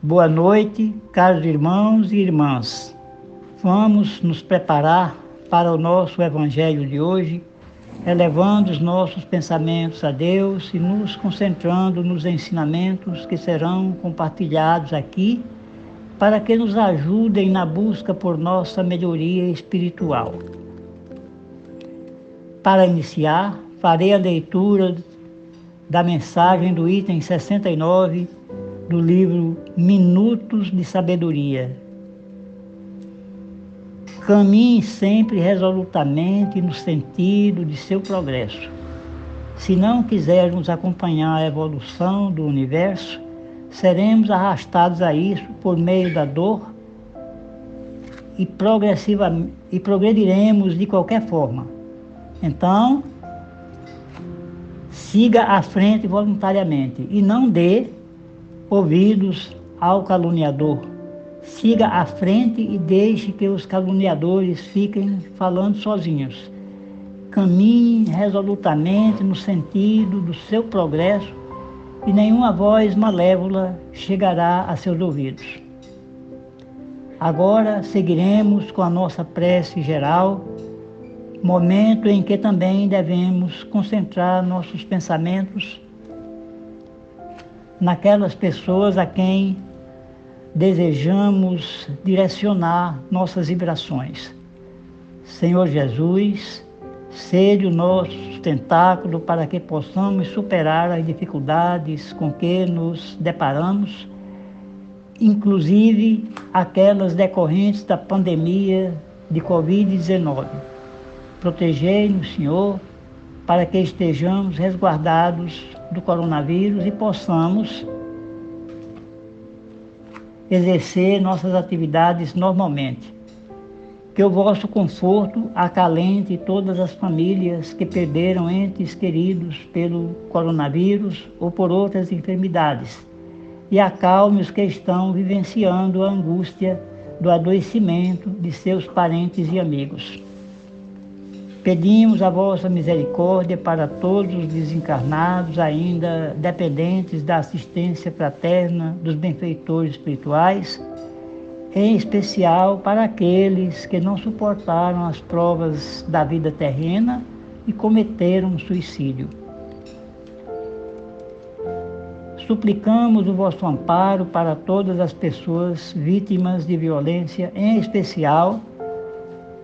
Boa noite, caros irmãos e irmãs. Vamos nos preparar para o nosso Evangelho de hoje, elevando os nossos pensamentos a Deus e nos concentrando nos ensinamentos que serão compartilhados aqui, para que nos ajudem na busca por nossa melhoria espiritual. Para iniciar, farei a leitura da mensagem do item 69 do livro Minutos de Sabedoria. Caminhe sempre resolutamente no sentido de seu progresso. Se não quisermos acompanhar a evolução do universo, seremos arrastados a isso por meio da dor e progrediremos de qualquer forma. Então, siga à frente voluntariamente e não dê ouvidos ao caluniador. Siga à frente e deixe que os caluniadores fiquem falando sozinhos. Caminhe resolutamente no sentido do seu progresso e nenhuma voz malévola chegará a seus ouvidos. Agora seguiremos com a nossa prece geral, momento em que também devemos concentrar nossos pensamentos naquelas pessoas a quem desejamos direcionar nossas vibrações. Senhor Jesus, sede o nosso sustentáculo para que possamos superar as dificuldades com que nos deparamos, inclusive aquelas decorrentes da pandemia de Covid-19. Protegei-nos, Senhor, para que estejamos resguardados do coronavírus e possamos exercer nossas atividades normalmente. Que o vosso conforto acalente todas as famílias que perderam entes queridos pelo coronavírus ou por outras enfermidades e acalme os que estão vivenciando a angústia do adoecimento de seus parentes e amigos. Pedimos a vossa misericórdia para todos os desencarnados ainda dependentes da assistência fraterna dos benfeitores espirituais, em especial para aqueles que não suportaram as provas da vida terrena e cometeram suicídio. Suplicamos o vosso amparo para todas as pessoas vítimas de violência, em especial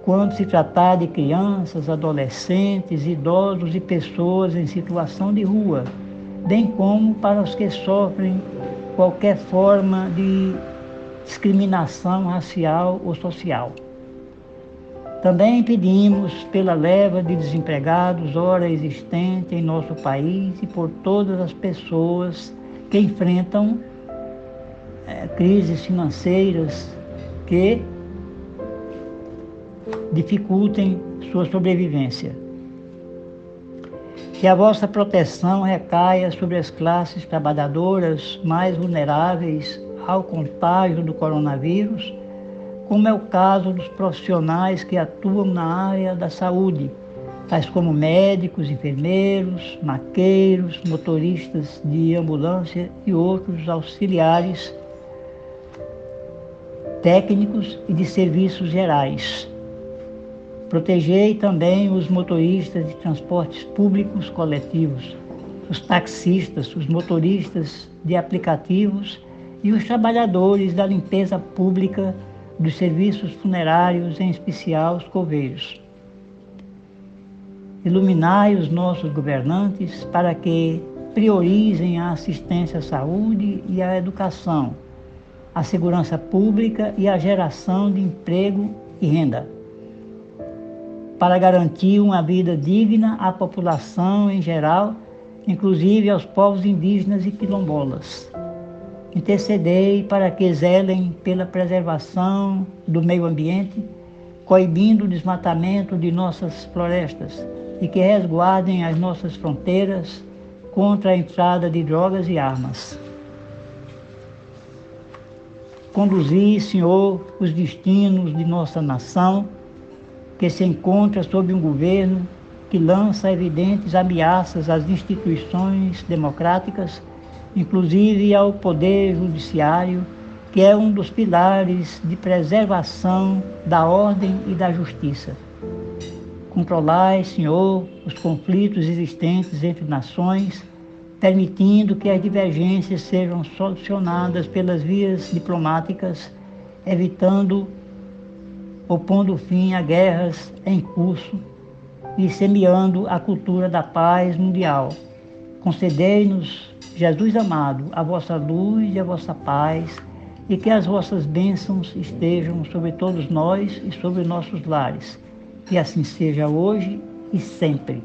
quando se tratar de crianças, adolescentes, idosos e pessoas em situação de rua, bem como para os que sofrem qualquer forma de discriminação racial ou social. Também pedimos pela leva de desempregados ora existente em nosso país e por todas as pessoas que enfrentam crises financeiras que dificultem sua sobrevivência. Que a vossa proteção recaia sobre as classes trabalhadoras mais vulneráveis ao contágio do coronavírus, como é o caso dos profissionais que atuam na área da saúde, tais como médicos, enfermeiros, maqueiros, motoristas de ambulância e outros auxiliares técnicos e de serviços gerais. Protegei também os motoristas de transportes públicos coletivos, os taxistas, os motoristas de aplicativos e os trabalhadores da limpeza pública dos serviços funerários, em especial os coveiros. Iluminai os nossos governantes para que priorizem a assistência à saúde e à educação, a segurança pública e a geração de emprego e renda, para garantir uma vida digna à população em geral, inclusive aos povos indígenas e quilombolas. Intercedei para que zelem pela preservação do meio ambiente, coibindo o desmatamento de nossas florestas e que resguardem as nossas fronteiras contra a entrada de drogas e armas. Conduzi, Senhor, os destinos de nossa nação, que se encontra sob um governo que lança evidentes ameaças às instituições democráticas, inclusive ao Poder Judiciário, que é um dos pilares de preservação da ordem e da justiça. Controlai, Senhor, os conflitos existentes entre nações, permitindo que as divergências sejam solucionadas pelas vias diplomáticas, evitando ou pondo fim a guerras em curso e semeando a cultura da paz mundial. Concedei-nos, Jesus amado, a vossa luz e a vossa paz, e que as vossas bênçãos estejam sobre todos nós e sobre nossos lares. Que assim seja hoje e sempre.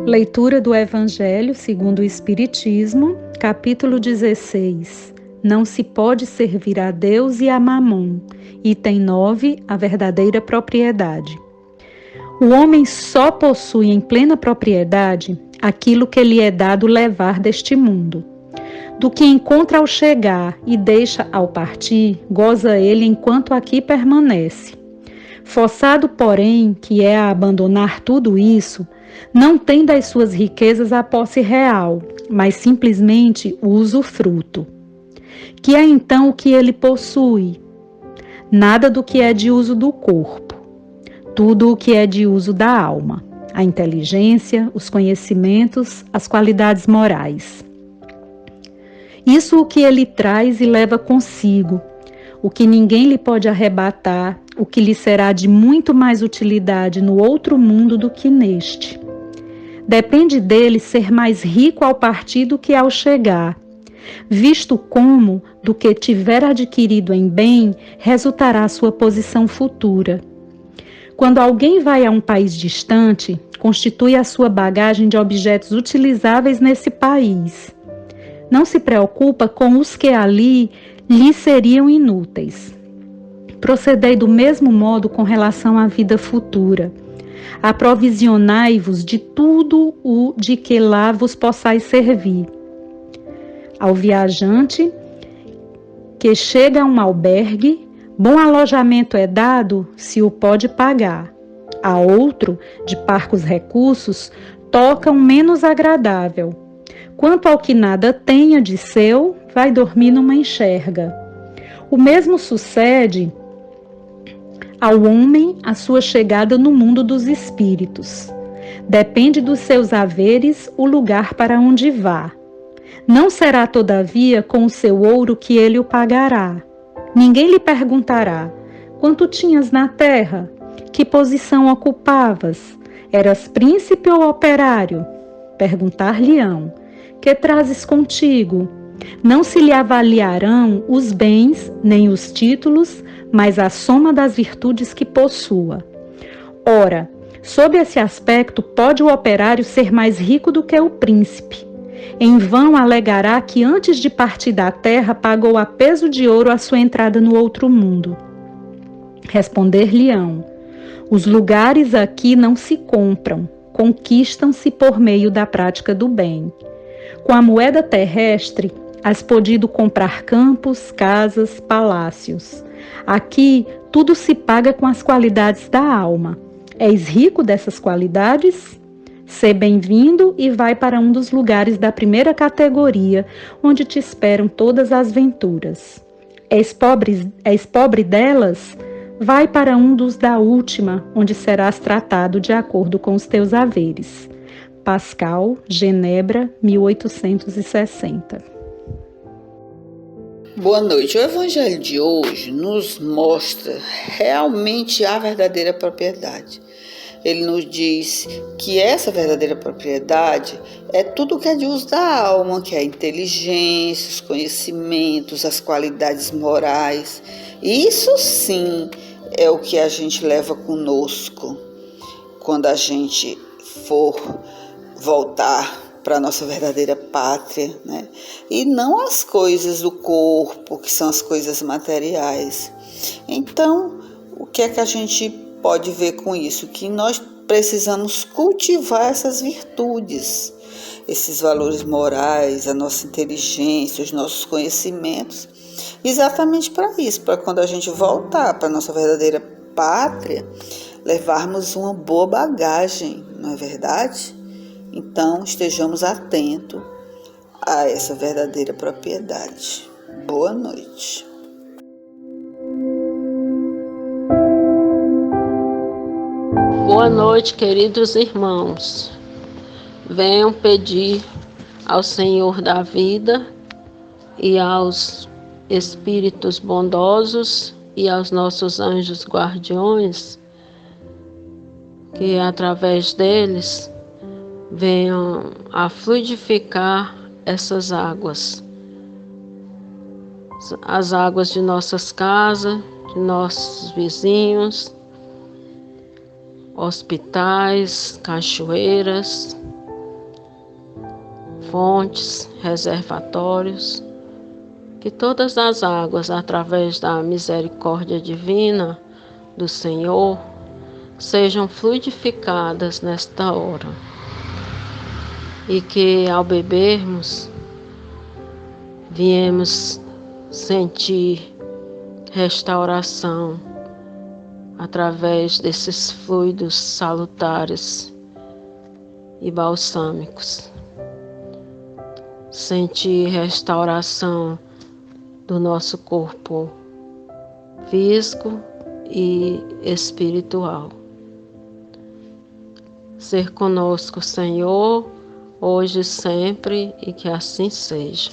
Leitura do Evangelho segundo o Espiritismo, capítulo 16. Não se pode servir a Deus e a Mamon. Item 9. A verdadeira propriedade. O homem só possui em plena propriedade aquilo que lhe é dado levar deste mundo. Do que encontra ao chegar e deixa ao partir, goza ele enquanto aqui permanece. Forçado, porém, que é a abandonar tudo isso, não tem das suas riquezas a posse real, mas simplesmente o usufruto. Que é então o que ele possui? Nada do que é de uso do corpo. Tudo o que é de uso da alma. A inteligência, os conhecimentos, as qualidades morais. Isso o que ele traz e leva consigo, o que ninguém lhe pode arrebatar, o que lhe será de muito mais utilidade no outro mundo do que neste. Depende dele ser mais rico ao partir do que ao chegar, visto como, do que tiver adquirido em bem, resultará sua posição futura. Quando alguém vai a um país distante, constitui a sua bagagem de objetos utilizáveis nesse país. Não se preocupa com os que ali lhe seriam inúteis. Procedei do mesmo modo com relação à vida futura. Aprovisionai-vos de tudo o de que lá vos possais servir. Ao viajante que chega a um albergue, bom alojamento é dado se o pode pagar. A outro, de parcos recursos, toca um menos agradável. Quanto ao que nada tenha de seu, vai dormir numa enxerga. O mesmo sucede ao homem a sua chegada no mundo dos espíritos. Depende dos seus haveres o lugar para onde vá. Não será, todavia, com o seu ouro que ele o pagará. Ninguém lhe perguntará: quanto tinhas na terra? Que posição ocupavas? Eras príncipe ou operário? Perguntar-lhe-ão: que trazes contigo? Não se lhe avaliarão os bens, nem os títulos, mas a soma das virtudes que possua. Ora, sob esse aspecto, pode o operário ser mais rico do que o príncipe. Em vão alegará que antes de partir da terra pagou a peso de ouro a sua entrada no outro mundo. Responder-lhe-ão: os lugares aqui não se compram, conquistam-se por meio da prática do bem. Com a moeda terrestre, has podido comprar campos, casas, palácios. Aqui, tudo se paga com as qualidades da alma. És rico dessas qualidades? Sê bem-vindo e vai para um dos lugares da primeira categoria, onde te esperam todas as venturas. És pobre delas? Vai para um dos da última, onde serás tratado de acordo com os teus haveres. Pascal, Genebra, 1860. Boa noite. O Evangelho de hoje nos mostra realmente a verdadeira propriedade. Ele nos diz que essa verdadeira propriedade é tudo que é de uso da alma, que é a inteligência, os conhecimentos, as qualidades morais. Isso sim é o que a gente leva conosco quando a gente for voltar para a nossa verdadeira pátria, né? E não as coisas do corpo, que são as coisas materiais. Então, o que é que a gente pode ver com isso? Que nós precisamos cultivar essas virtudes, esses valores morais, a nossa inteligência, os nossos conhecimentos, exatamente para isso, para quando a gente voltar para a nossa verdadeira pátria, levarmos uma boa bagagem, não é verdade? Então, estejamos atentos a essa verdadeira propriedade. Boa noite. Boa noite, queridos irmãos. Venham pedir ao Senhor da vida e aos espíritos bondosos e aos nossos anjos guardiões que através deles venham a fluidificar essas águas, as águas de nossas casas, de nossos vizinhos, hospitais, cachoeiras, fontes, reservatórios, que todas as águas, através da misericórdia divina do Senhor, sejam fluidificadas nesta hora. E que ao bebermos, viemos sentir restauração através desses fluidos salutares e balsâmicos. Sentir restauração do nosso corpo físico e espiritual. Ser conosco, Senhor, hoje e sempre, e que assim seja.